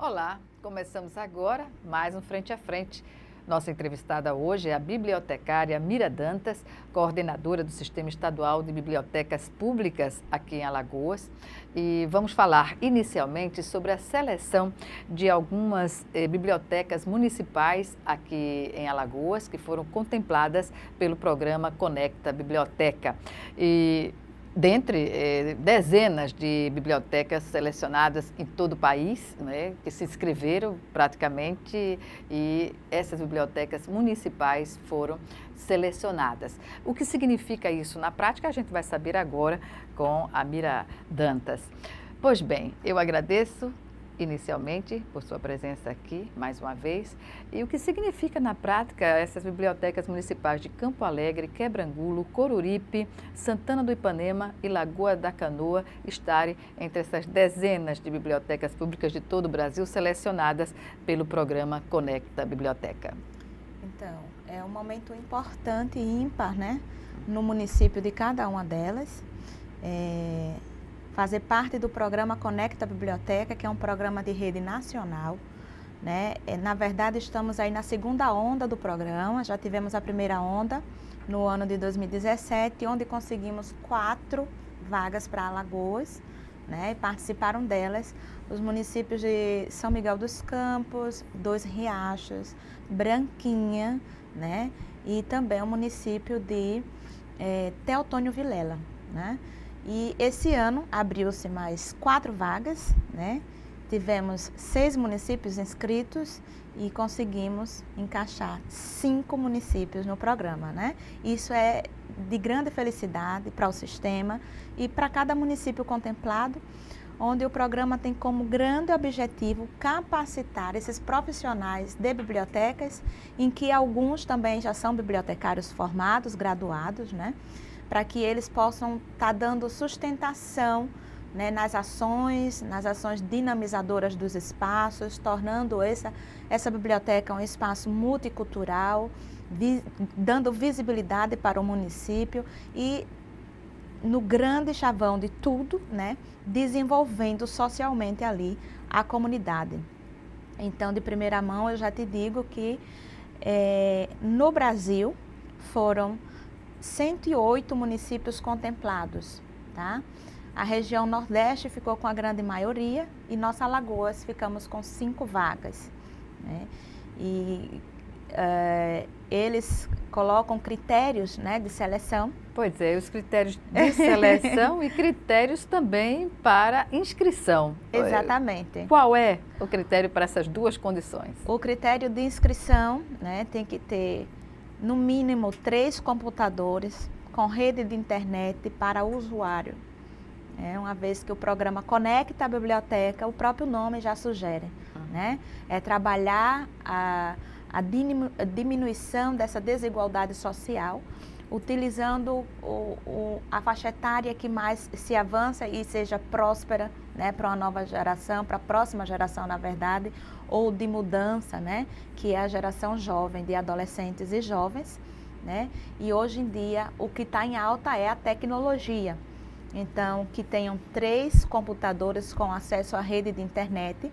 Olá, começamos agora mais um Frente a Frente. Nossa entrevistada hoje é a bibliotecária Mira Dantas, coordenadora do Sistema Estadual de Bibliotecas Públicas aqui em Alagoas. E vamos falar inicialmente sobre a seleção de algumas bibliotecas municipais aqui em Alagoas, que foram contempladas pelo programa Conecta Biblioteca. Dentre dezenas de bibliotecas selecionadas em todo o país, né, que se inscreveram praticamente, e essas bibliotecas municipais foram selecionadas. O que significa isso na prática, a gente vai saber agora com a Mira Dantas. Pois bem, eu agradeço inicialmente por sua presença aqui, mais uma vez, e o que significa na prática essas bibliotecas municipais de Campo Alegre, Quebrangulo, Coruripe, Santana do Ipanema e Lagoa da Canoa estarem entre essas dezenas de bibliotecas públicas de todo o Brasil selecionadas pelo programa Conecta Biblioteca. Então, é um momento importante e ímpar, né, no município de cada uma delas. Fazer parte do programa Conecta Biblioteca, que é um programa de rede nacional, né? Na verdade, estamos aí na segunda onda do programa, já tivemos a primeira onda no ano de 2017, onde conseguimos 4 vagas para Alagoas, né? E participaram delas os municípios de São Miguel dos Campos, Dois Riachos, Branquinha, né? E também o município de Teotônio Vilela, né? E esse ano abriu-se mais 4 vagas, né? Tivemos 6 municípios inscritos e conseguimos encaixar 5 municípios no programa, né? Isso é de grande felicidade para o sistema e para cada município contemplado, onde o programa tem como grande objetivo capacitar esses profissionais de bibliotecas, em que alguns também já são bibliotecários formados, graduados, né? Para que eles possam estar dando sustentação, né, nas ações dinamizadoras dos espaços, tornando essa biblioteca um espaço multicultural, dando visibilidade para o município e, no grande chavão de tudo, né, desenvolvendo socialmente ali a comunidade. Então, de primeira mão, eu já te digo que no Brasil foram 108 municípios contemplados, tá? A região Nordeste ficou com a grande maioria e nossa Alagoas ficamos com 5 vagas, né? E eles colocam critérios, né, de seleção. Pois é, os critérios de seleção e critérios também para inscrição. Exatamente. Qual é o critério para essas duas condições? O critério de inscrição, né, tem que ter no mínimo 3 computadores com rede de internet para o usuário. Uma vez que o programa Conecta a Biblioteca, o próprio nome já sugere, né? É trabalhar a diminuição dessa desigualdade social, utilizando a faixa etária que mais se avança e seja próspera, né, para uma nova geração, para a próxima geração, na verdade, ou de mudança, né, que é a geração jovem, de adolescentes e jovens, né? E hoje em dia o que está em alta é a tecnologia. Então, que tenham 3 computadores com acesso à rede de internet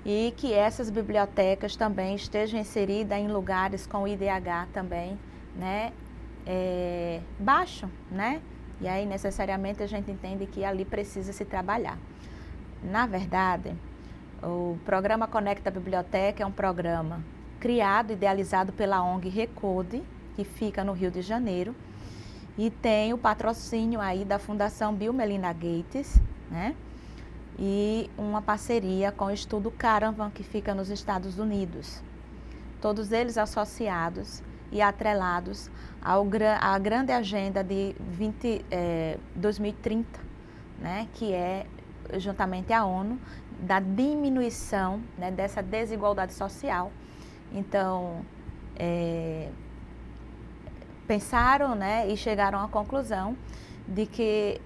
e que essas bibliotecas também estejam inseridas em lugares com IDH também, né, baixo, né? E aí, necessariamente, a gente entende que ali precisa se trabalhar. Na verdade, o programa Conecta Biblioteca é um programa criado, idealizado pela ONG Recode, que fica no Rio de Janeiro, e tem o patrocínio aí da Fundação Bill Melinda Gates, né? E uma parceria com o Estudo Caravan, que fica nos Estados Unidos. Todos eles associados e atrelados à grande agenda de 2030, né? Que é, juntamente à ONU, da diminuição, né, dessa desigualdade social. Então, pensaram, né, e chegaram à conclusão de que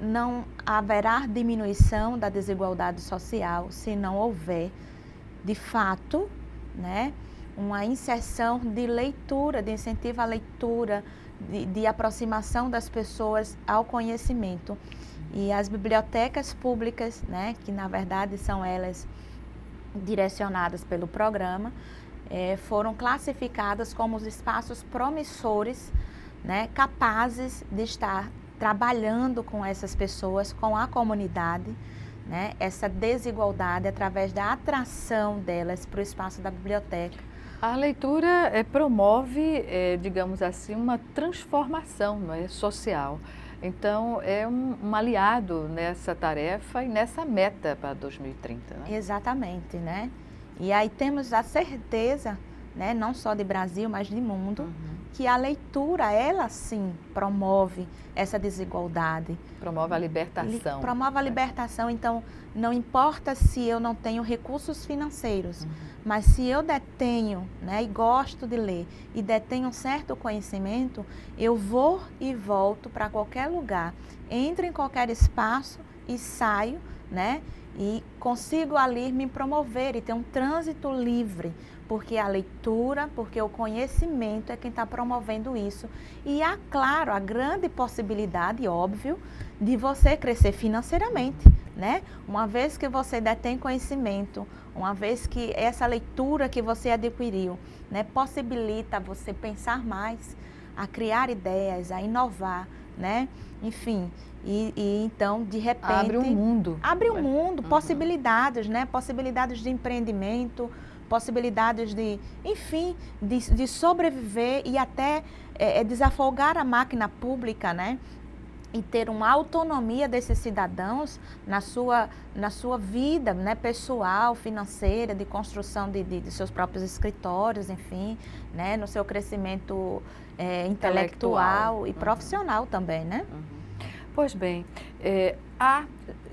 não haverá diminuição da desigualdade social se não houver, de fato, né, uma inserção de leitura, de incentivo à leitura, de aproximação das pessoas ao conhecimento. E as bibliotecas públicas, né, que na verdade são elas direcionadas pelo programa, foram classificadas como os espaços promissores, né, capazes de estar trabalhando com essas pessoas, com a comunidade, né, essa desigualdade através da atração delas para o espaço da biblioteca. A leitura promove, digamos assim, uma transformação, não é, social. Então, é um aliado nessa tarefa e nessa meta para 2030. Né? Exatamente, né? E aí temos a certeza, né, não só de Brasil, mas de mundo, que a leitura, ela sim promove essa desigualdade. Promove a libertação. Promove a libertação, então não importa se eu não tenho recursos financeiros, mas se eu detenho, né, e gosto de ler, e detenho um certo conhecimento, eu vou e volto para qualquer lugar, entro em qualquer espaço e saio, né, e consigo ali me promover e ter um trânsito livre, porque a leitura, porque o conhecimento é quem está promovendo isso. E há, claro, a grande possibilidade, óbvio, de você crescer financeiramente, né? Uma vez que você detém conhecimento, uma vez que essa leitura que você adquiriu, né, possibilita você pensar mais, a criar ideias, a inovar, né? Enfim, e então, de repente... Abre um mundo. Abre um mundo, possibilidades, né? Possibilidades de empreendimento, possibilidades de, enfim, de sobreviver e até desafogar a máquina pública, né? E ter uma autonomia desses cidadãos na sua vida, né, pessoal, financeira, de construção de seus próprios escritórios, enfim, né, no seu crescimento intelectual e profissional também, né? Pois bem, há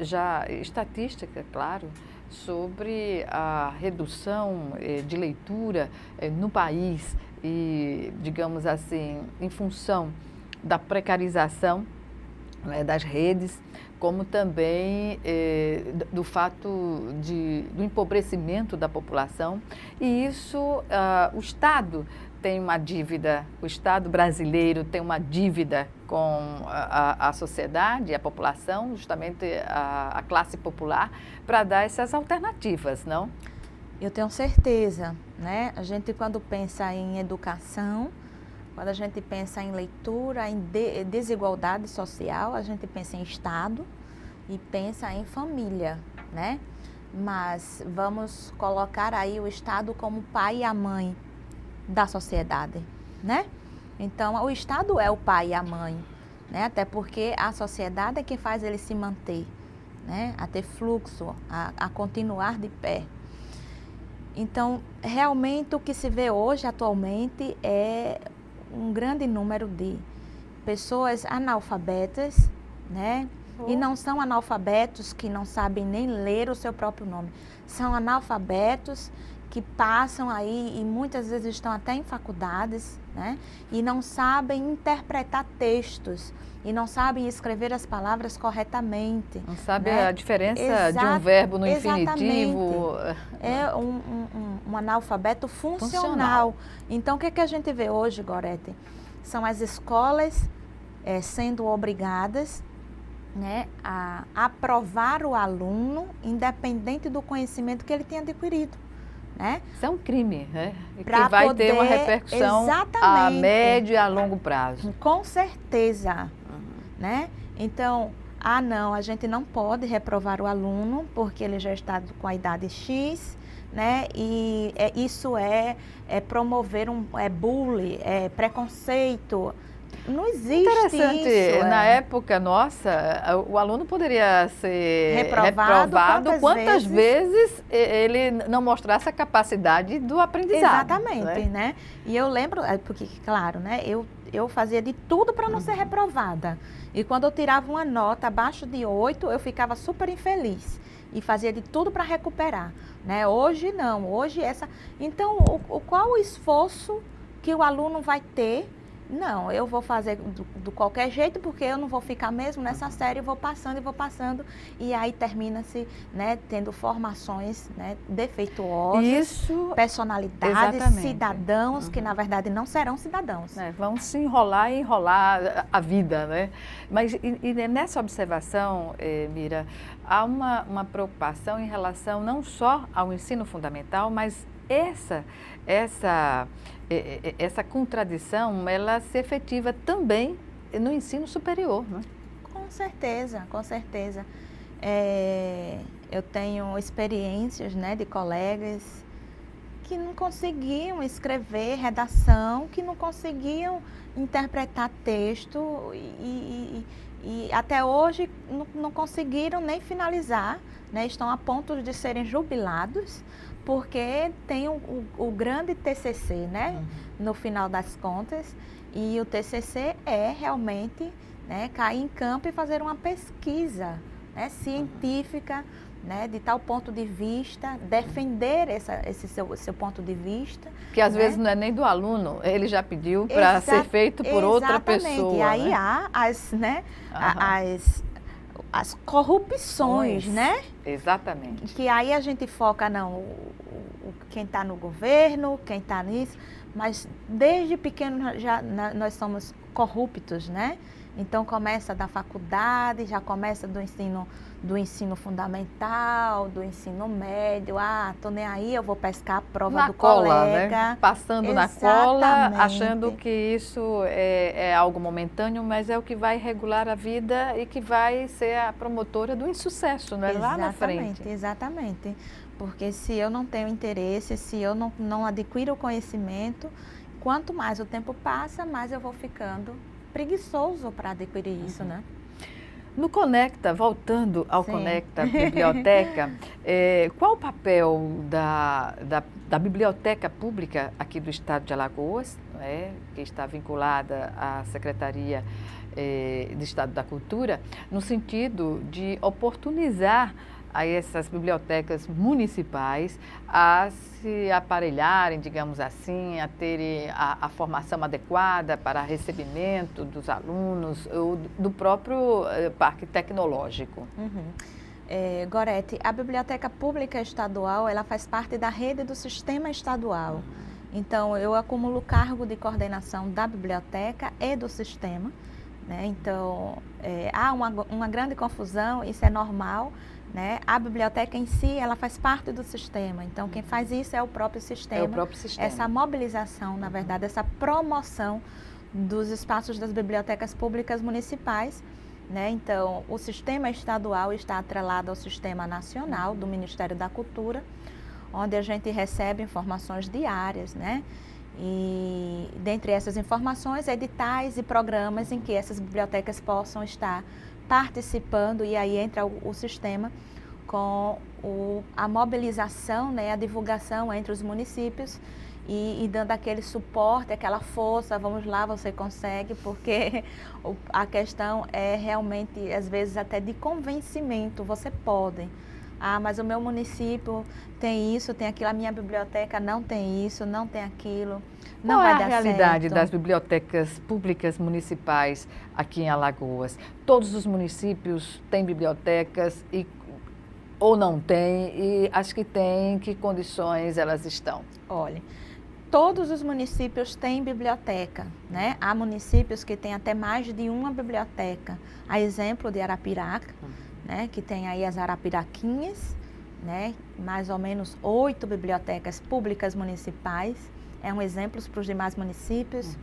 já estatística, claro, sobre a redução de leitura no país e, digamos assim, em função da precarização, né, das redes, como também do fato do empobrecimento da população. E isso, o Estado tem uma dívida, o Estado brasileiro tem uma dívida com a sociedade, a população, justamente a classe popular, para dar essas alternativas, não? Eu tenho certeza, né? A gente, quando pensa em educação, quando a gente pensa em leitura, em desigualdade social, a gente pensa em Estado e pensa em família, né? Mas vamos colocar aí o Estado como o pai e a mãe da sociedade, né? Então, o Estado é o pai e a mãe, né? Até porque a sociedade é que faz ele se manter, né? A ter fluxo, a continuar de pé. Então, realmente o que se vê hoje, atualmente, é um grande número de pessoas analfabetas, né? E não são analfabetos que não sabem nem ler o seu próprio nome. São analfabetos que passam aí e muitas vezes estão até em faculdades, né? E não sabem interpretar textos e não sabem escrever as palavras corretamente. Não sabe, né? a diferença de um verbo no infinitivo. É um analfabeto funcional. Então, o que a gente vê hoje, Gorete? São as escolas sendo obrigadas, né, a aprovar o aluno, independente do conhecimento que ele tenha adquirido. Né? Isso é um crime, né? Que vai ter uma repercussão a médio e a longo prazo. Com certeza. Né? Então, não, a gente não pode reprovar o aluno porque ele já está com a idade X, né? E isso é promover bullying, preconceito. Não existe Interessante. isso. Na época nossa, o aluno poderia ser reprovado quantas vezes ele não mostrasse a capacidade do aprendizado. Exatamente, né? E eu lembro, porque, claro, né? Eu fazia de tudo para não ser reprovada. E quando eu tirava uma nota abaixo de 8, eu ficava super infeliz. E fazia de tudo para recuperar, né? Hoje não, hoje essa... Então, qual o esforço que o aluno vai ter Não, eu vou fazer do qualquer jeito, porque eu não vou ficar mesmo nessa série, vou passando, e aí termina-se, né, tendo formações, né, defeituosas, Isso, personalidades, exatamente. cidadãos que, na verdade, não serão cidadãos. Vão se enrolar e enrolar a vida, né? Mas e nessa observação, Mira, há uma preocupação em relação não só ao ensino fundamental, mas essa contradição, ela se efetiva também no ensino superior, né? Com certeza, com certeza. Eu tenho experiências, né, de colegas que não conseguiam escrever redação, que não conseguiam interpretar texto e até hoje não conseguiram nem finalizar, né, estão a ponto de serem jubilados, porque tem o grande TCC, né, no final das contas, e o TCC é realmente, né, cair em campo e fazer uma pesquisa, né, científica, né, de tal ponto de vista, defender esse seu ponto de vista. Que às vezes não é nem do aluno, ele já pediu para ser feito por outra pessoa. Exatamente, e aí, né, há as corrupções, né? Exatamente. Que aí a gente foca, não, quem está no governo, quem está nisso, mas desde pequeno nós somos corruptos, né? Então começa da faculdade, já começa do ensino fundamental, do ensino médio. Tô nem aí, eu vou pescar a prova na do cola, colega. Né? Passando Exatamente. Na cola, achando que isso é algo momentâneo, mas é o que vai regular a vida e que vai ser a promotora do insucesso, não é? Lá na frente. Exatamente. Porque se eu não tenho interesse, se eu não adquiro o conhecimento, quanto mais o tempo passa, mais eu vou ficando preguiçoso para adquirir isso, né? No Conecta, voltando ao Conecta Biblioteca, qual o papel da Biblioteca Pública aqui do Estado de Alagoas, que está vinculada à Secretaria de Estado da Cultura, no sentido de oportunizar a essas bibliotecas municipais a se aparelharem, digamos assim, a terem a formação adequada para recebimento dos alunos ou do próprio parque tecnológico? Gorete, a Biblioteca Pública Estadual, ela faz parte da rede do Sistema Estadual. Então, eu acumulo o cargo de coordenação da biblioteca e do sistema, né? Então, há uma grande confusão, isso é normal, né? A biblioteca em si, ela faz parte do sistema, então quem faz isso é o próprio sistema. É o próprio sistema. Essa mobilização, na verdade, essa promoção dos espaços das bibliotecas públicas municipais, né? Então, o sistema estadual está atrelado ao sistema nacional do Ministério da Cultura, onde a gente recebe informações diárias, né? E dentre essas informações, editais e programas em que essas bibliotecas possam estar participando, e aí entra o sistema com a mobilização, né, a divulgação entre os municípios e dando aquele suporte, aquela força, vamos lá, você consegue, porque a questão é realmente, às vezes, até de convencimento, você pode. Mas o meu município tem isso, tem aquilo, a minha biblioteca não tem isso, não tem aquilo, não vai dar certo. Qual é a realidade das bibliotecas públicas municipais aqui em Alagoas? Todos os municípios têm bibliotecas ou não têm? E as que têm, que condições elas estão? Olha, todos os municípios têm biblioteca, né? Há municípios que têm até mais de uma biblioteca. A exemplo de Arapiraca, né, que tem aí as Arapiraquinhas, né, mais ou menos 8 bibliotecas públicas municipais, é um exemplo para os demais municípios.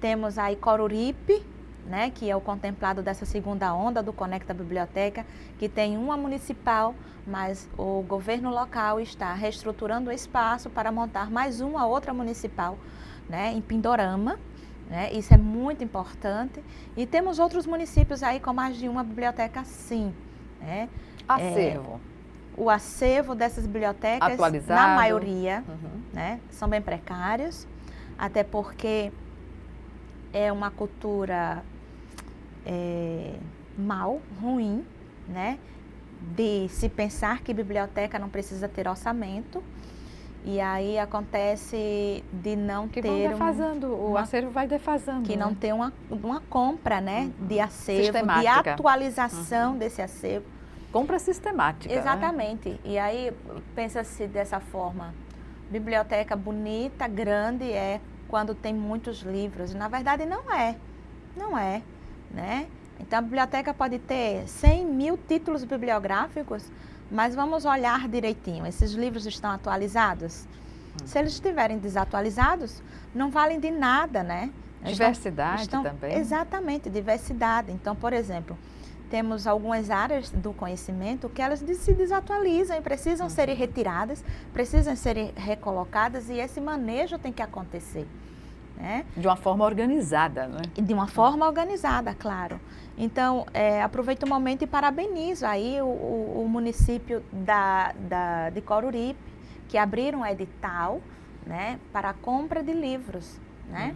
Temos aí Coruripe, né, que é o contemplado dessa segunda onda do Conecta Biblioteca, que tem uma municipal, mas o governo local está reestruturando o espaço para montar mais uma outra municipal, né, em Pindorama. Né? Isso é muito importante. E temos outros municípios aí com mais de uma biblioteca, sim. Né? Acervo. O acervo dessas bibliotecas, atualizado, na maioria, né, são bem precários, até porque é uma cultura ruim, né, de se pensar que biblioteca não precisa ter orçamento. E aí acontece de não Que ter vão defasando, o acervo vai defasando. que não ter uma compra, né, de acervo, de Sistemática. atualização desse acervo. Compra sistemática. Exatamente. Né? E aí pensa-se dessa forma, biblioteca bonita, grande é quando tem muitos livros. Na verdade não é, né? Então a biblioteca pode ter 100 mil títulos bibliográficos, mas vamos olhar direitinho, esses livros estão atualizados? Se eles estiverem desatualizados, não valem de nada, né? Diversidade também. Exatamente, diversidade. Então, por exemplo, temos algumas áreas do conhecimento que elas se desatualizam e precisam ser retiradas, precisam ser recolocadas e esse manejo tem que acontecer. Né? De uma forma organizada, né? De uma forma organizada, claro. Então, aproveito o momento e parabenizo aí o município de Coruripe, que abriram um edital, né, para a compra de livros, né?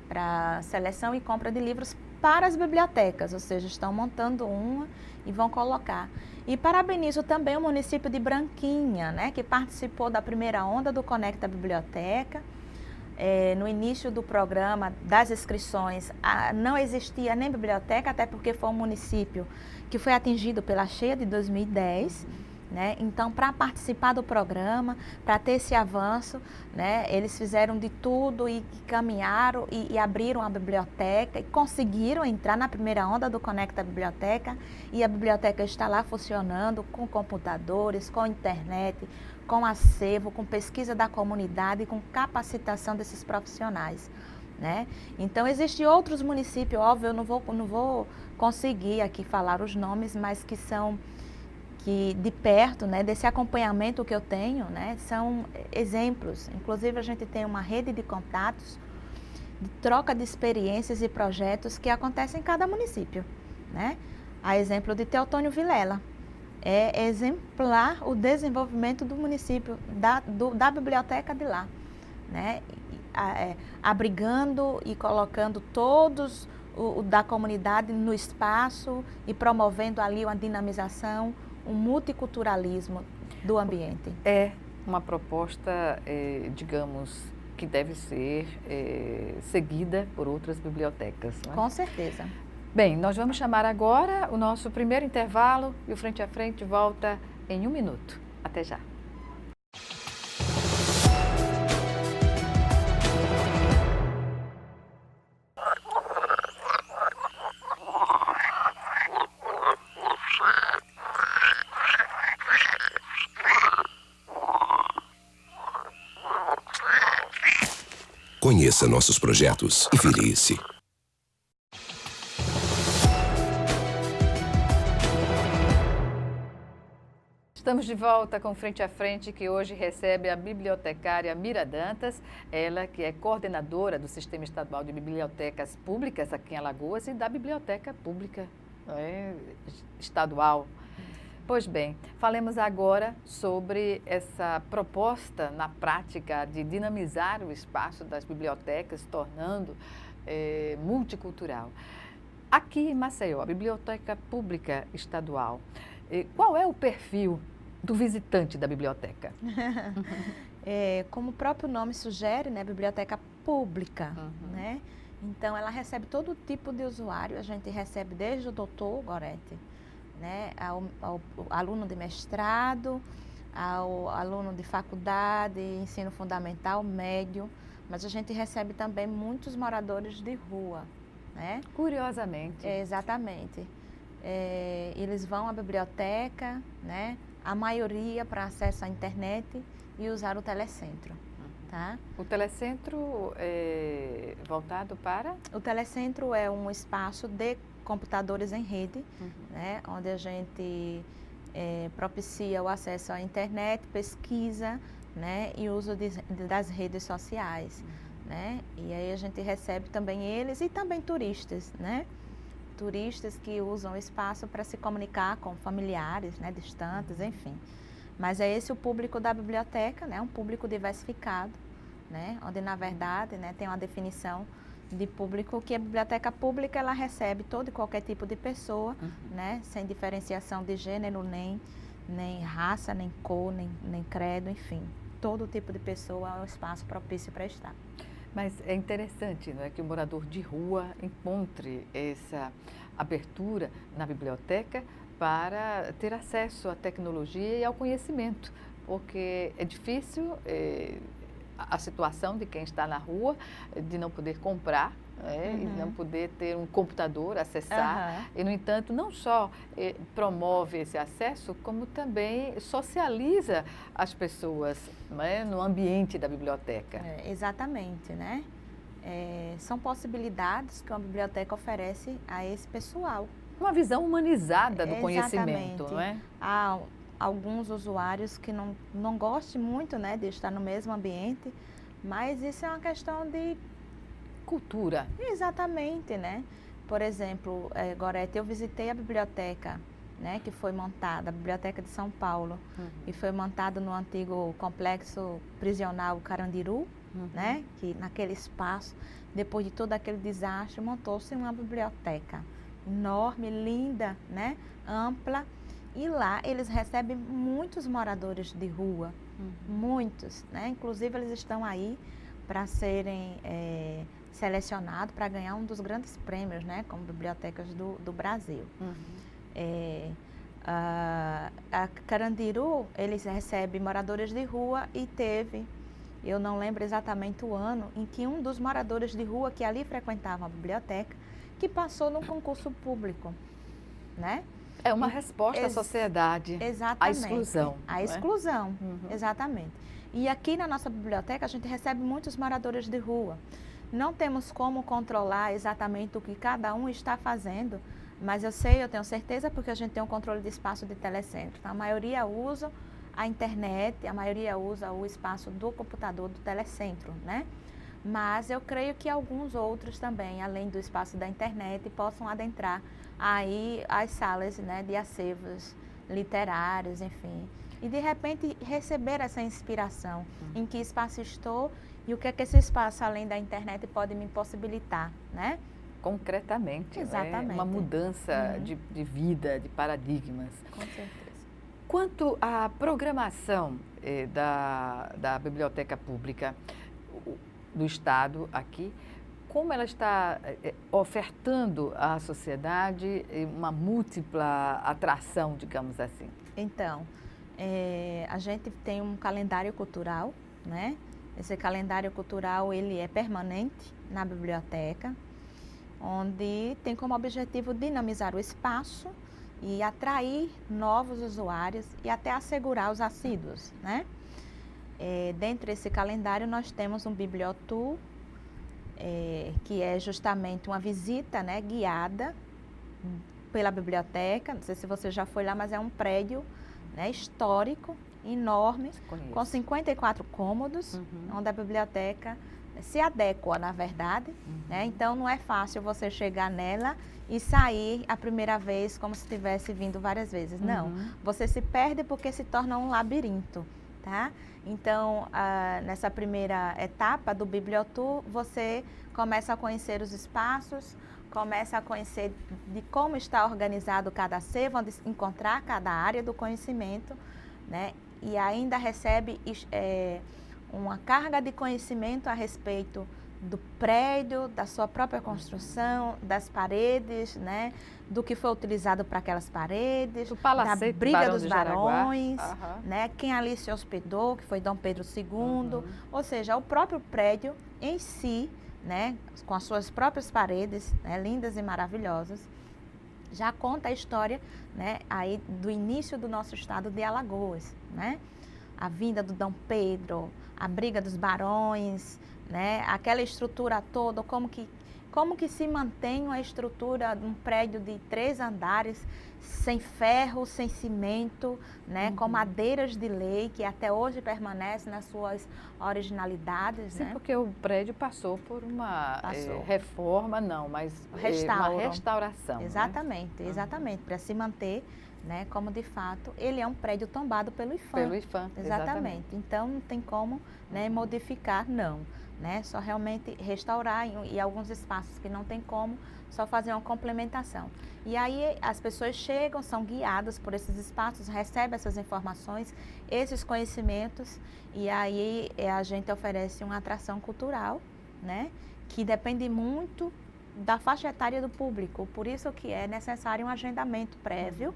Para seleção e compra de livros para as bibliotecas, ou seja, estão montando uma e vão colocar. E parabenizo também o município de Branquinha, né, que participou da primeira onda do Conecta Biblioteca. No início do programa das inscrições, não existia nem biblioteca, até porque foi um município que foi atingido pela cheia de 2010. Né? Então, para participar do programa, para ter esse avanço, né, eles fizeram de tudo e caminharam e abriram a biblioteca e conseguiram entrar na primeira onda do Conecta Biblioteca e a biblioteca está lá funcionando com computadores, com internet, com acervo, com pesquisa da comunidade e com capacitação desses profissionais. Né? Então, existem outros municípios, óbvio, eu não vou conseguir aqui falar os nomes, mas que são que de perto, né, desse acompanhamento que eu tenho, né, são exemplos. Inclusive, a gente tem uma rede de contatos, de troca de experiências e projetos que acontecem em cada município. Né? A exemplo de Teotônio Vilela. É exemplar o desenvolvimento do município, da biblioteca de lá. Né? Abrigando e colocando todos da comunidade no espaço e promovendo ali uma dinamização, um multiculturalismo do ambiente. É uma proposta, digamos, que deve ser seguida por outras bibliotecas. Não é? Com certeza. Bem, nós vamos chamar agora o nosso primeiro intervalo e o Frente a Frente volta em 1 minuto. Até já. Conheça nossos projetos e filie-se. Estamos de volta com Frente a Frente, que hoje recebe a bibliotecária Mira Dantas, ela que é coordenadora do Sistema Estadual de Bibliotecas Públicas aqui em Alagoas e da Biblioteca Pública Estadual. Pois bem, falemos agora sobre essa proposta na prática de dinamizar o espaço das bibliotecas, tornando multicultural. Aqui em Maceió, a Biblioteca Pública Estadual, qual é o perfil do visitante da biblioteca? Como o próprio nome sugere, né, biblioteca pública, né? Então, ela recebe todo tipo de usuário, a gente recebe desde o doutor Gorete, né, ao aluno de mestrado, ao aluno de faculdade, ensino fundamental, médio, mas a gente recebe também muitos moradores de rua, né? Curiosamente. Exatamente. Eles vão à biblioteca, né? A maioria para acesso à internet e usar o telecentro. Tá? O telecentro é voltado para? O telecentro é um espaço de computadores em rede, né? Onde a gente propicia o acesso à internet, pesquisa, né? E uso das redes sociais. Né? E aí a gente recebe também eles e também turistas, né? Turistas que usam o espaço para se comunicar com familiares, né, distantes, enfim. Mas é esse o público da biblioteca, né, um público diversificado, né, onde na verdade, né, tem uma definição de público que a biblioteca pública ela recebe todo e qualquer tipo de pessoa, né, sem diferenciação de gênero, nem raça, nem cor, nem credo, enfim. todo tipo de pessoa é um espaço propício para estar. Mas é interessante, não é, que o morador de rua encontre essa abertura na biblioteca para ter acesso à tecnologia e ao conhecimento, porque é difícil a situação de quem está na rua de não poder comprar, e não poder ter um computador, acessar. E, no entanto, não só promove esse acesso, como também socializa as pessoas, não é, no ambiente da biblioteca. Exatamente, né? São possibilidades que uma biblioteca oferece a esse pessoal. Uma visão humanizada do conhecimento, não é? Há alguns usuários que não gostam muito, né, de estar no mesmo ambiente, mas isso é uma questão de cultura. Exatamente, né? Por exemplo, Gorete, eu visitei a biblioteca, né, que foi montada, a Biblioteca de São Paulo, que foi montada no antigo complexo prisional Carandiru, né, que naquele espaço, depois de todo aquele desastre, montou-se uma biblioteca enorme, linda, né, ampla, e lá eles recebem muitos moradores de rua, muitos, né? Inclusive eles estão aí para serem selecionados para ganhar um dos grandes prêmios, né, como bibliotecas do Brasil. A Carandiru, eles recebem moradores de rua e teve, eu não lembro exatamente o ano, em que um dos moradores de rua que ali frequentavam a biblioteca, que passou num concurso público, né? É uma resposta à sociedade, exatamente, à exclusão. À exclusão, exatamente. E aqui na nossa biblioteca a gente recebe muitos moradores de rua. Não temos como controlar exatamente o que cada um está fazendo, mas eu tenho certeza, porque a gente tem um controle de espaço de telecentro. Então, a maioria usa a internet, a maioria usa o espaço do computador do telecentro, né? Mas eu creio que alguns outros também, além do espaço da internet, possam adentrar aí as salas, né, de acervos literários, enfim. E de repente receber essa inspiração, em que espaço estou e o que é que esse espaço, além da internet, pode me possibilitar, né? Concretamente, exatamente, né? Uma mudança de vida, de paradigmas. Com certeza. Quanto à programação da Biblioteca Pública do Estado aqui, como ela está ofertando à sociedade uma múltipla atração, digamos assim? Então, a gente tem um calendário cultural, né? Esse calendário cultural, ele é permanente na biblioteca, onde tem como objetivo dinamizar o espaço e atrair novos usuários e até assegurar os assíduos, né? Dentro desse calendário nós temos um bibliotour, que é justamente uma visita, né, guiada pela biblioteca. Não sei se você já foi lá, mas é um prédio, né, histórico, enorme, com 54 cômodos, onde a biblioteca se adequa, na verdade. Né? Então não é fácil você chegar nela e sair a primeira vez como se tivesse vindo várias vezes. Não, você se perde porque se torna um labirinto. Tá? Então, nessa primeira etapa do Bibliotour, você começa a conhecer os espaços, começa a conhecer de como está organizado cada acervo, onde encontrar cada área do conhecimento, né? E ainda recebe uma carga de conhecimento a respeito do prédio, da sua própria construção, das paredes, né? Do que foi utilizado para aquelas paredes, da briga dos barões, né? Quem ali se hospedou, que foi Dom Pedro II, ou seja, o próprio prédio em si, né? Com as suas próprias paredes, né? Lindas e maravilhosas, já conta a história, né? Aí do início do nosso estado de Alagoas, né? A vinda do Dom Pedro, a briga dos barões, né? Aquela estrutura toda, como que se mantém uma estrutura de um prédio de 3 andares, sem ferro, sem cimento, né? Com madeiras de lei, que até hoje permanecem nas suas originalidades. Sim, né? Porque o prédio passou por uma reforma, mas uma restauração. Exatamente, exatamente, para se manter, né, como de fato ele é um prédio tombado pelo IPHAN. Pelo IPHAN, exatamente. Então não tem como, né, modificar, não. né? Só realmente restaurar e alguns espaços que não tem como, só fazer uma complementação. E aí as pessoas chegam, são guiadas por esses espaços, recebem essas informações, esses conhecimentos, e aí a gente oferece uma atração cultural, né? Que depende muito da faixa etária do público, por isso que é necessário um agendamento prévio.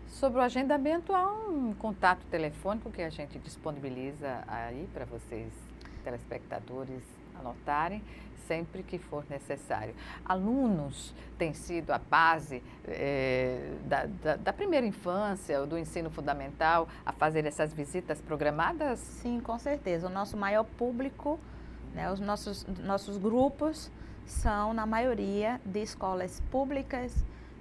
Sobre o agendamento, há um contato telefônico que a gente disponibiliza aí para vocês, telespectadores, anotarem sempre que for necessário. Alunos têm sido a base da primeira infância ou do ensino fundamental a fazer essas visitas programadas? Sim, com certeza. O nosso maior público, né, os nossos grupos são, na maioria, de escolas públicas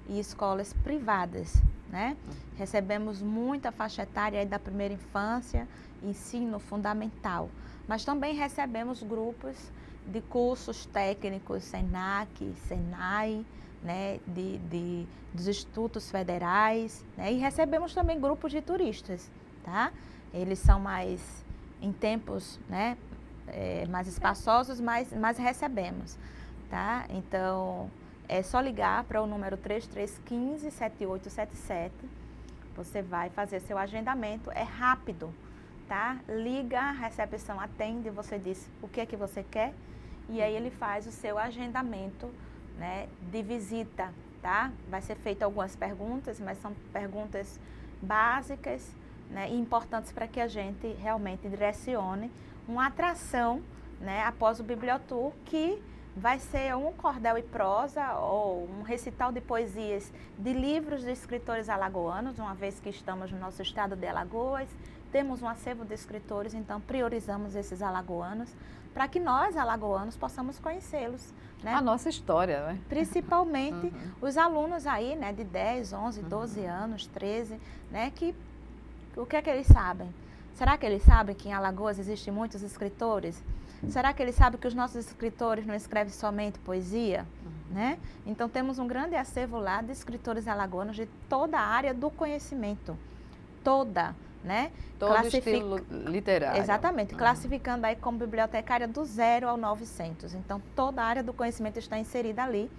e escolas privadas, né? Recebemos muita faixa etária aí da primeira infância, ensino fundamental, mas também recebemos grupos de cursos técnicos, SENAC, SENAI, né, dos institutos federais, né? E recebemos também grupos de turistas, tá? Eles são mais, em tempos, né, mais espaçosos, mas recebemos. Tá? Então, é só ligar para o número 3315-7877. Você vai fazer seu agendamento, é rápido, tá? Liga, a recepção atende, você diz o que é que você quer e aí ele faz o seu agendamento, né, de visita, tá? Vai ser feito algumas perguntas, mas são perguntas básicas, né, e importantes para que a gente realmente direcione uma atração, né, após o Bibliotour, que vai ser um cordel e prosa ou um recital de poesias de livros de escritores alagoanos, uma vez que estamos no nosso estado de Alagoas, temos um acervo de escritores, então priorizamos esses alagoanos para que nós, alagoanos, possamos conhecê-los, né? A nossa história, né? Principalmente os alunos aí, né, de 10, 11, 12 anos, 13, né, que o que é que eles sabem? Será que eles sabem que em Alagoas existem muitos escritores? Será que eles sabem que os nossos escritores não escrevem somente poesia? Né? Então, temos um grande acervo lá de escritores alagoanos de toda a área do conhecimento. Toda, né? Todo estilo literário. Exatamente. Classificando aí como bibliotecária do 0 ao 900. Então, toda a área do conhecimento está inserida ali.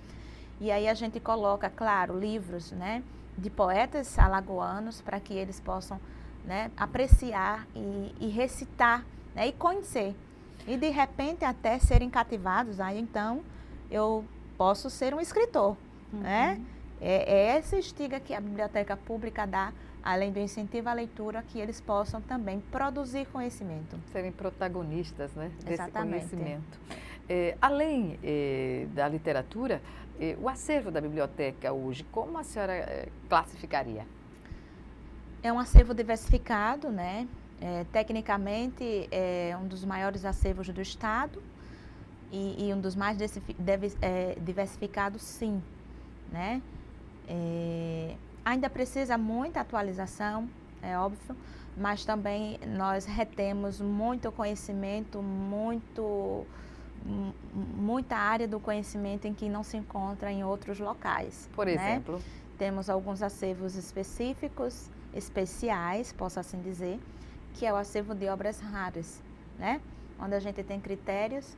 E aí a gente coloca, claro, livros, né, de poetas alagoanos para que eles possam, né, apreciar e recitar, né, e conhecer. E de repente até serem cativados, aí então eu posso ser um escritor, né? É essa estiga que a biblioteca pública dá, além do incentivo à leitura, que eles possam também produzir conhecimento. Serem protagonistas, né, desse Exatamente. conhecimento. Além da literatura, o acervo da biblioteca hoje, como a senhora classificaria? É um acervo diversificado, né? Tecnicamente, é um dos maiores acervos do Estado e um dos mais diversificados, sim, né? Ainda precisa muita atualização, é óbvio, mas também nós retemos muito conhecimento, muita área do conhecimento em que não se encontra em outros locais. Por exemplo? Né? Temos alguns acervos específicos, especiais, posso assim dizer, que é o acervo de obras raras, né? Onde a gente tem critérios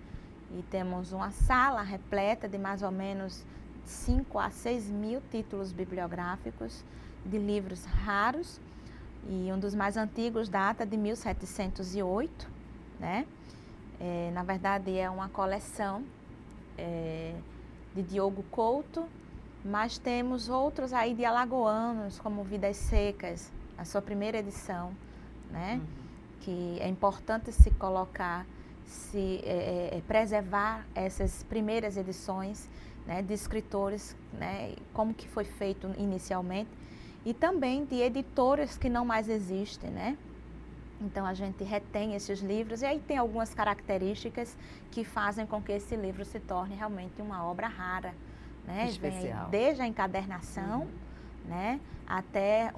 e temos uma sala repleta de mais ou menos 5 a 6 mil títulos bibliográficos de livros raros, e um dos mais antigos data de 1708, né? Na verdade é uma coleção de Diogo Couto, mas temos outros aí de alagoanos, como Vidas Secas, a sua primeira edição, né? Que é importante se colocar, preservar essas primeiras edições, né, de escritores, né, como que foi feito inicialmente, e também de editoras que não mais existem, né? Então a gente retém esses livros e aí tem algumas características que fazem com que esse livro se torne realmente uma obra rara, né? Especial. Desde a encadernação, né, até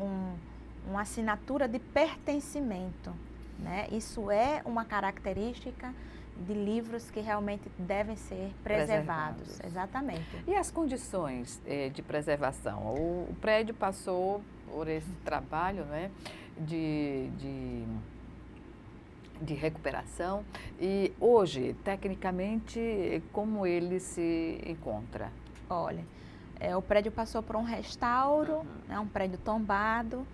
uma assinatura de pertencimento, né? Isso é uma característica de livros que realmente devem ser preservados. Exatamente. E as condições de preservação? O prédio passou por esse trabalho, né, de de recuperação. E hoje, tecnicamente, como ele se encontra? Olha, o prédio passou por um restauro, né, um prédio tombado.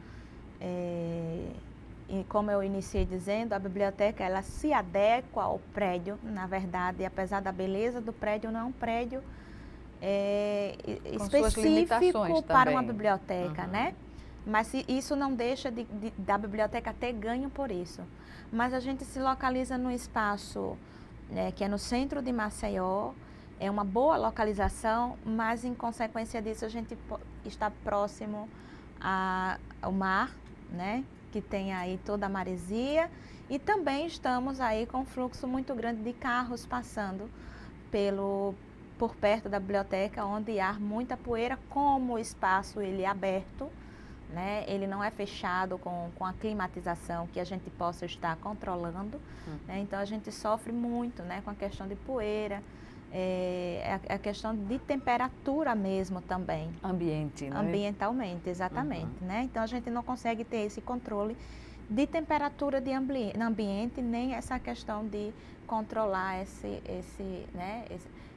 E como eu iniciei dizendo, a biblioteca ela se adequa ao prédio. Na verdade, apesar da beleza do prédio, não é um prédio específico para uma biblioteca, né? Mas isso não deixa da biblioteca ter ganho por isso. Mas a gente se localiza num espaço que é no centro de Maceió, é uma boa localização, mas em consequência disso a gente está próximo ao mar, né? Que tem aí toda a maresia, e também estamos aí com um fluxo muito grande de carros passando por perto da biblioteca, onde há muita poeira. Como o espaço ele é aberto, né? Ele não é fechado com a climatização que a gente possa estar controlando, né? Então a gente sofre muito, né, com a questão de poeira, a questão de temperatura mesmo também. Ambiente, né? Ambientalmente, exatamente, né? Então a gente não consegue ter esse controle de temperatura de ambiente, nem essa questão de controlar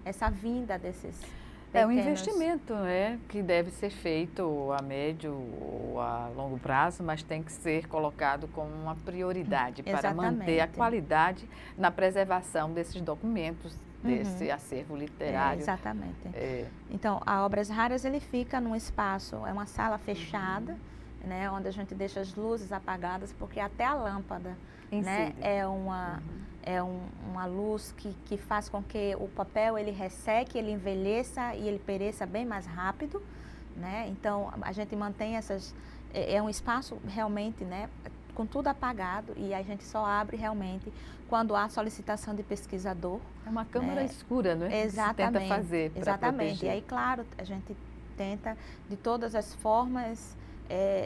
essa vinda desses pequenos... É um investimento, né, que deve ser feito a médio ou a longo prazo, mas tem que ser colocado como uma prioridade para manter a qualidade na preservação desses documentos, desse acervo literário. Exatamente. Então, a Obras Raras ele fica num espaço, é uma sala fechada, né, onde a gente deixa as luzes apagadas, porque até a lâmpada, né, é uma luz que faz com que o papel ele resseque, ele envelheça e ele pereça bem mais rápido, né? Então a gente mantém é um espaço realmente, né, com tudo apagado, e a gente só abre realmente quando há solicitação de pesquisador. É uma câmara escura, não é? Exatamente. Que se tenta fazer para exatamente. proteger. E aí, claro, a gente tenta de todas as formas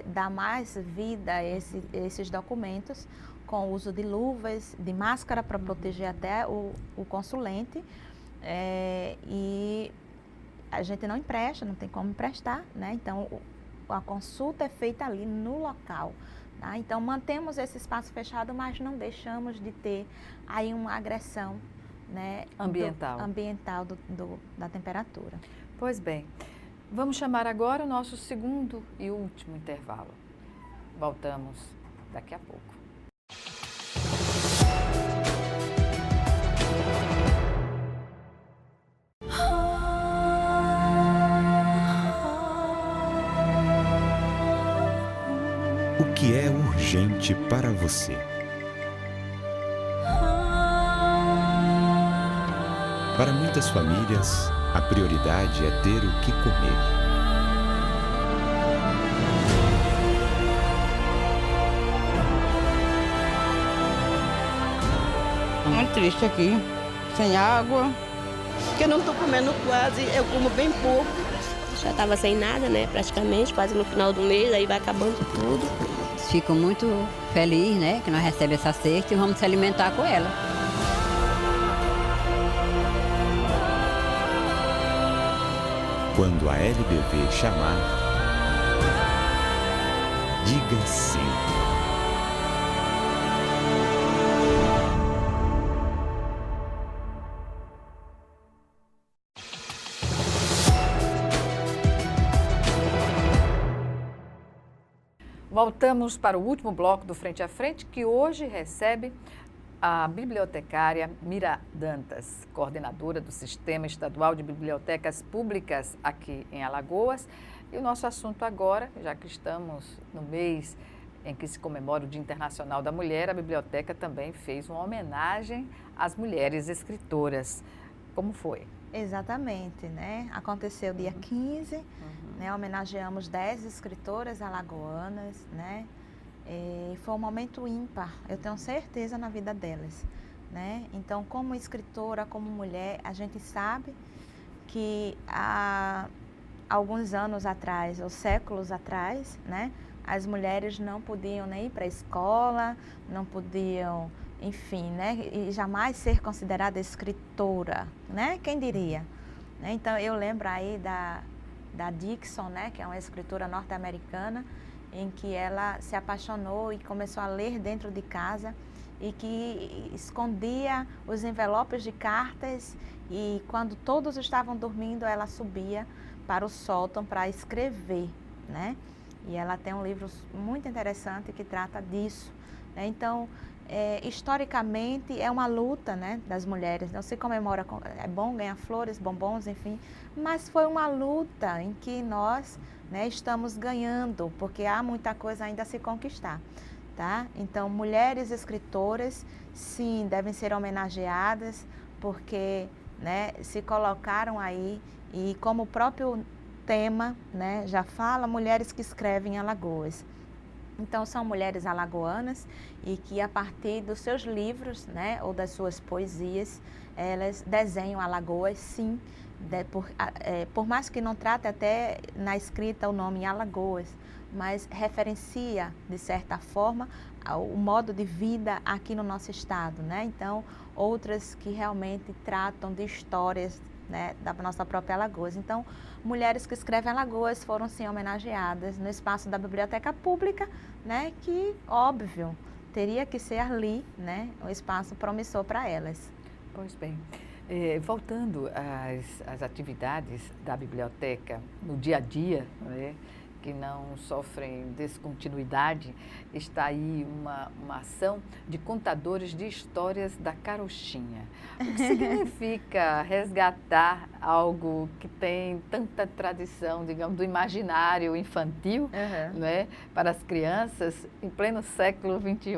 dar mais vida a esses documentos, com o uso de luvas, de máscara para proteger até o consulente, e a gente não empresta, não tem como emprestar, né? Então a consulta é feita ali no local, tá? Então mantemos esse espaço fechado, mas não deixamos de ter aí uma agressão, né, ambiental da temperatura. Pois bem, vamos chamar agora o nosso segundo e último intervalo. Voltamos daqui a pouco. O que é urgente para você? Para muitas famílias, a prioridade é ter o que comer. Muito triste aqui, sem água. Porque eu não estou comendo quase, eu como bem pouco. Já estava sem nada, né, praticamente, quase no final do mês, aí vai acabando tudo. Fico muito feliz, né, que nós recebemos essa cesta e vamos se alimentar com ela. Quando a LBV chamar, diga sim. Voltamos para o último bloco do Frente a Frente, que hoje recebe a bibliotecária Mira Dantas, coordenadora do Sistema Estadual de Bibliotecas Públicas aqui em Alagoas. E o nosso assunto agora, já que estamos no mês em que se comemora o Dia Internacional da Mulher, a biblioteca também fez uma homenagem às mulheres escritoras. Como foi? Exatamente, né? Aconteceu dia 15, né? Homenageamos 10 escritoras alagoanas, né? E foi um momento ímpar, eu tenho certeza, na vida delas, né? Então, como escritora, como mulher, a gente sabe que há alguns anos atrás, ou séculos atrás, né? As mulheres não podiam nem ir para a escola, não podiam, enfim, né? E jamais ser considerada escritora, né? Quem diria? Então, eu lembro aí da Dixon, né? Que é uma escritora norte-americana, em que ela se apaixonou e começou a ler dentro de casa e que escondia os envelopes de cartas e quando todos estavam dormindo, ela subia para o sótão para escrever, né? E ela tem um livro muito interessante que trata disso, né? Então, historicamente, é uma luta, né, das mulheres. Não se comemora, é bom ganhar flores, bombons, enfim, mas foi uma luta em que nós, né, estamos ganhando, porque há muita coisa ainda a se conquistar. Tá? Então, mulheres escritoras, sim, devem ser homenageadas, porque, né, se colocaram aí e como o próprio tema, né, já fala, mulheres que escrevem em Alagoas. Então, são mulheres alagoanas e que a partir dos seus livros, né, ou das suas poesias, elas desenham Alagoas, sim, por mais que não trate até na escrita o nome Alagoas, mas referencia, de certa forma, o modo de vida aqui no nosso estado, né? Então, outras que realmente tratam de histórias, né, da nossa própria Alagoas. Então, mulheres que escrevem Alagoas foram, sim, homenageadas no espaço da Biblioteca Pública, né, que, óbvio, teria que ser ali, né, um espaço promissor para elas. Pois bem. Voltando às atividades da biblioteca no dia a dia, né, que não sofrem descontinuidade, está aí uma ação de contadores de histórias da carochinha. O que significa resgatar algo que tem tanta tradição, digamos, do imaginário infantil, né, para as crianças em pleno século XXI?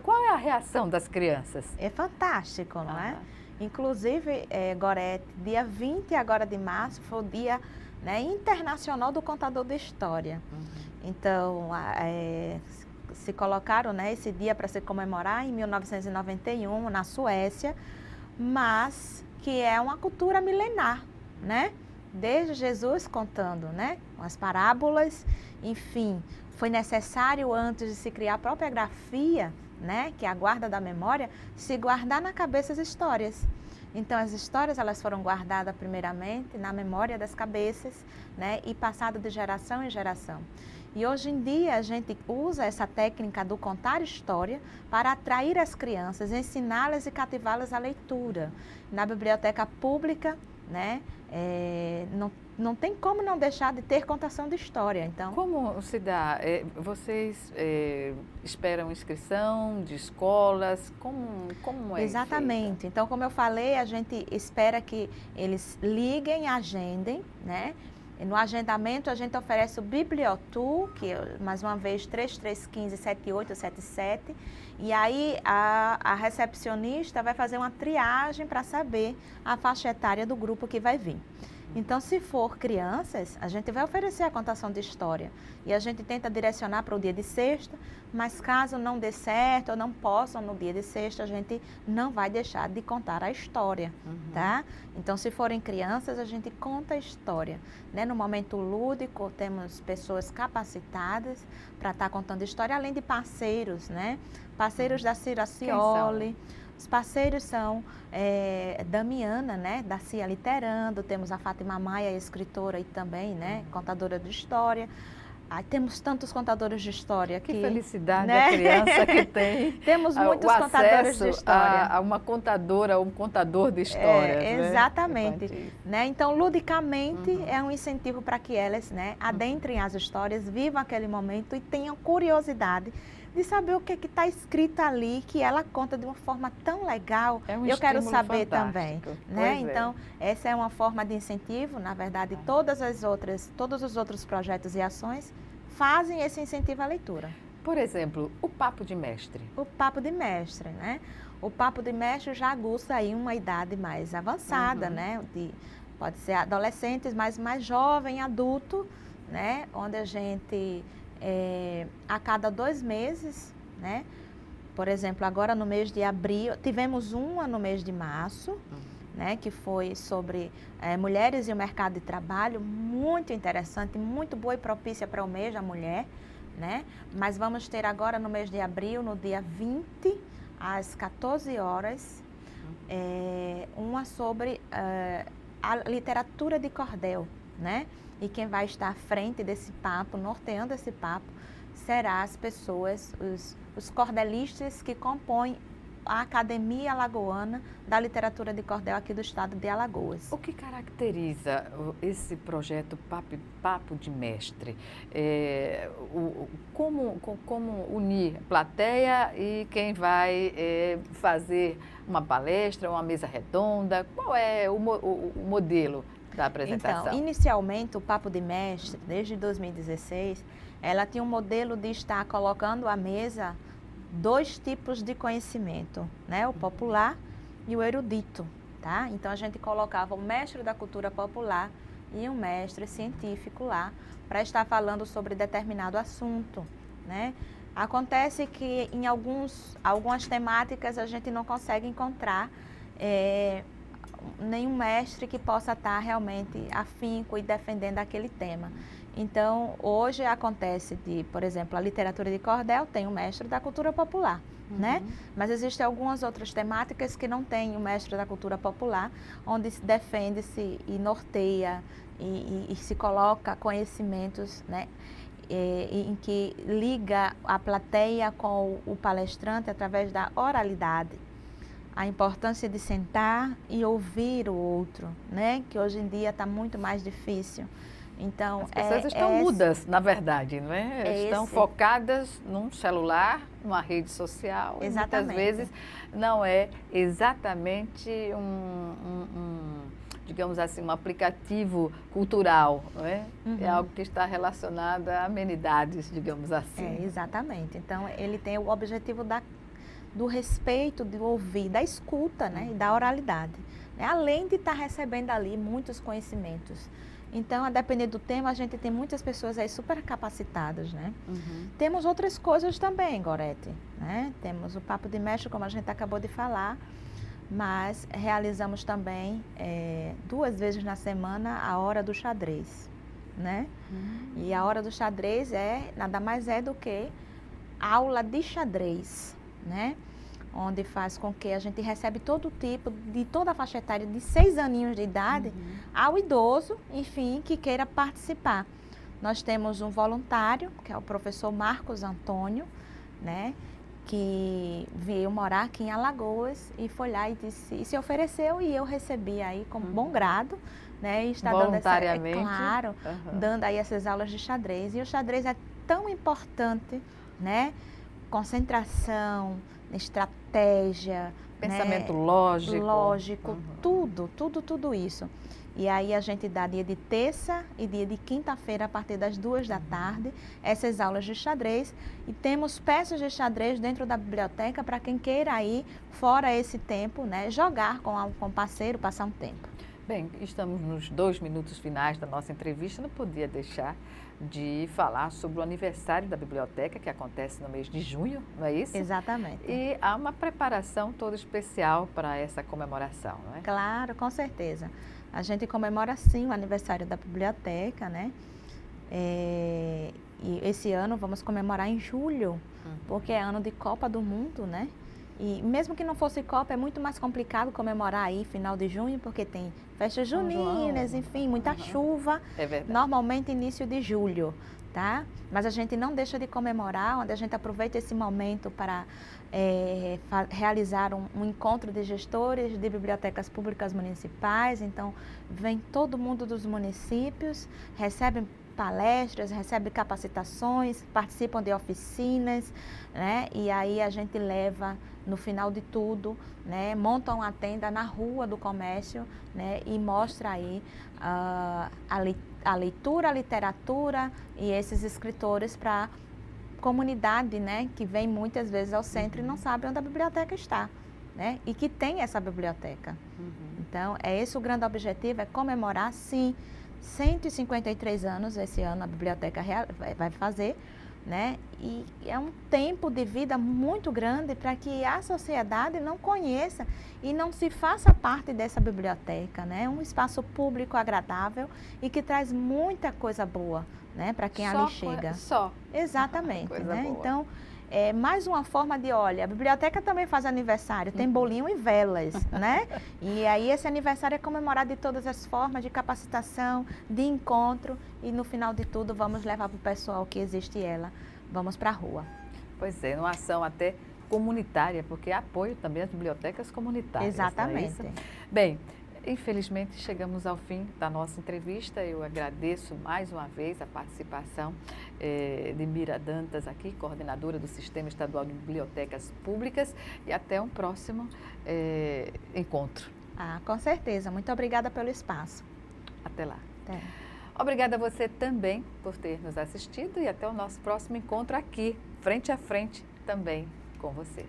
Qual é a reação das crianças? É fantástico, não é? Inclusive, Gorete, dia 20 agora de março foi o dia, né, internacional do contador de história. Então, se colocaram, né, esse dia para se comemorar em 1991 na Suécia, mas que é uma cultura milenar, né? Desde Jesus contando, né, as parábolas, enfim, foi necessário antes de se criar a própria grafia, né, que é a guarda da memória, se guardar na cabeça as histórias. Então, as histórias elas foram guardadas primeiramente na memória das cabeças, né, e passado de geração em geração. E hoje em dia a gente usa essa técnica do contar história para atrair as crianças, ensiná-las e cativá-las à leitura. Na biblioteca pública, né, não tem como não deixar de ter contação de história. Então, como se dá? Vocês esperam inscrição de escolas? Como é? Exatamente. Então, como eu falei, a gente espera que eles liguem, agendem, né? E no agendamento, a gente oferece o Bibliotour, que mais uma vez 3315-7877. E aí, a recepcionista vai fazer uma triagem para saber a faixa etária do grupo que vai vir. Então, se for crianças, a gente vai oferecer a contação de história. E a gente tenta direcionar para o dia de sexta, mas caso não dê certo ou não possam no dia de sexta, a gente não vai deixar de contar a história, tá? Então, se forem crianças, a gente conta a história, né? No momento lúdico, temos pessoas capacitadas para estar contando história, além de parceiros, né? Parceiros da Cira Cioli. Os parceiros são Damiana, né, da CIA Literando, temos a Fátima Maia, escritora e também, né, contadora de história. Temos tantos contadores de história que felicidade, né? A criança que tem temos muitos contadores de história. A uma contadora ou um contador de histórias. Exatamente. Né? Então, ludicamente, é um incentivo para que elas, né, adentrem as histórias, vivam aquele momento e tenham curiosidade de saber o que está escrito ali, que ela conta de uma forma tão legal. Eu quero saber também. Né? Então, essa é uma forma de incentivo. Na verdade, todos os outros projetos e ações fazem esse incentivo à leitura. Por exemplo, o Papo de Mestre. O Papo de Mestre, né? O Papo de Mestre já aguça aí uma idade mais avançada, né? Pode ser adolescentes, mas mais jovem, adulto, né? Onde a gente... a cada 2 meses, né? Por exemplo, agora no mês de abril, tivemos uma no mês de março, né? Que foi sobre mulheres e o mercado de trabalho, muito interessante, muito boa e propícia para o mês da mulher, né? Mas vamos ter agora no mês de abril, no dia 20, às 14 horas, uma sobre a literatura de cordel, né? e quem vai estar à frente desse papo, norteando esse papo, será as pessoas, os cordelistas que compõem a Academia Alagoana da Literatura de Cordel aqui do estado de Alagoas. O que caracteriza esse projeto Papo de Mestre? Como unir plateia e quem vai fazer uma palestra, uma mesa redonda? Qual é o modelo da apresentação? Então, inicialmente, o Papo de Mestre, desde 2016, ela tinha um modelo de estar colocando à mesa 2 tipos de conhecimento, né? O popular e o erudito, tá? Então, a gente colocava o mestre da cultura popular e um mestre científico lá para estar falando sobre determinado assunto, né? Acontece que em algumas temáticas a gente não consegue encontrar nenhum mestre que possa estar realmente afinco e defendendo aquele tema. Então, hoje acontece por exemplo, a literatura de cordel tem o mestre da cultura popular, né? Mas existem algumas outras temáticas que não tem o mestre da cultura popular, onde se defende-se e norteia e se coloca conhecimentos, né? Em que liga a plateia com o palestrante através da oralidade. A importância de sentar e ouvir o outro, né? Que hoje em dia está muito mais difícil. Então, as pessoas estão mudas, na verdade, não é? Estão focadas num celular, numa rede social. Exatamente. Muitas vezes não é exatamente digamos assim, um aplicativo cultural, não é? É algo que está relacionado a amenidades, digamos assim. Exatamente. Então, ele tem o objetivo do respeito, de ouvir, da escuta, né? E da oralidade, né? Além de estar recebendo ali muitos conhecimentos. Então, a depender do tema, a gente tem muitas pessoas aí super capacitadas, né? Temos outras coisas também, Gorete, né? Temos o Papo de Mestre, como a gente acabou de falar, mas realizamos também 2 vezes na semana a Hora do Xadrez, né? E a Hora do Xadrez nada mais é do que aula de xadrez, né? Onde faz com que a gente recebe todo tipo, de toda a faixa etária, de 6 aninhos de idade ao idoso, enfim, que queira participar. Nós temos um voluntário, que é o professor Marcos Antônio, né? Que veio morar aqui em Alagoas e foi lá e se ofereceu e eu recebi aí com bom grado, né? E está voluntariamente, dando aí essas aulas de xadrez. E o xadrez é tão importante, né? Concentração, estratégia, pensamento, né? lógico, tudo isso. E aí a gente dá dia de terça e dia de quinta-feira a partir das 2 da tarde, essas aulas de xadrez, e temos peças de xadrez dentro da biblioteca para quem queira ir fora esse tempo, né? Jogar com o parceiro, passar um tempo. Bem, estamos nos 2 minutos finais da nossa entrevista, não podia deixar de falar sobre o aniversário da biblioteca, que acontece no mês de junho, não é isso? Exatamente. E há uma preparação toda especial para essa comemoração, não é? Claro, com certeza. A gente comemora sim o aniversário da biblioteca, né? E esse ano vamos comemorar em julho, porque é ano de Copa do Mundo, né? E mesmo que não fosse Copa, é muito mais complicado comemorar aí final de junho, porque tem festas juninas, enfim, muita chuva. É verdade. Normalmente início de julho, tá? Mas a gente não deixa de comemorar, onde a gente aproveita esse momento para realizar um encontro de gestores de bibliotecas públicas municipais. Então, vem todo mundo dos municípios, recebem palestras, recebem capacitações, participam de oficinas, né? E aí a gente leva, no final de tudo, né? Monta uma tenda na rua do comércio, né? E mostra aí a leitura, a literatura e esses escritores para comunidade, né? Que vem muitas vezes ao centro e não sabe onde a biblioteca está, né? E que tem essa biblioteca. Então, esse o grande objetivo, é comemorar, sim, 153 anos esse ano a biblioteca vai fazer, né? E é um tempo de vida muito grande para que a sociedade não conheça e não se faça parte dessa biblioteca, né? Um espaço público agradável e que traz muita coisa boa, né? Para quem ali chega. Só. Exatamente, Coisa né? boa. Então, é mais uma forma de, olha, a biblioteca também faz aniversário, tem bolinho e velas, né? E aí esse aniversário é comemorado de todas as formas, de capacitação, de encontro, e no final de tudo vamos levar para o pessoal que existe ela, vamos para a rua. Pois é, uma ação até comunitária, porque apoio também às bibliotecas comunitárias. Exatamente. Não é isso? Bem, infelizmente chegamos ao fim da nossa entrevista. Eu agradeço mais uma vez a participação de Mira Dantas aqui, coordenadora do Sistema Estadual de Bibliotecas Públicas, e até um próximo encontro. Com certeza. Muito obrigada pelo espaço. Até lá. Até. Obrigada a você também por ter nos assistido e até o nosso próximo encontro aqui, frente a frente, também com você.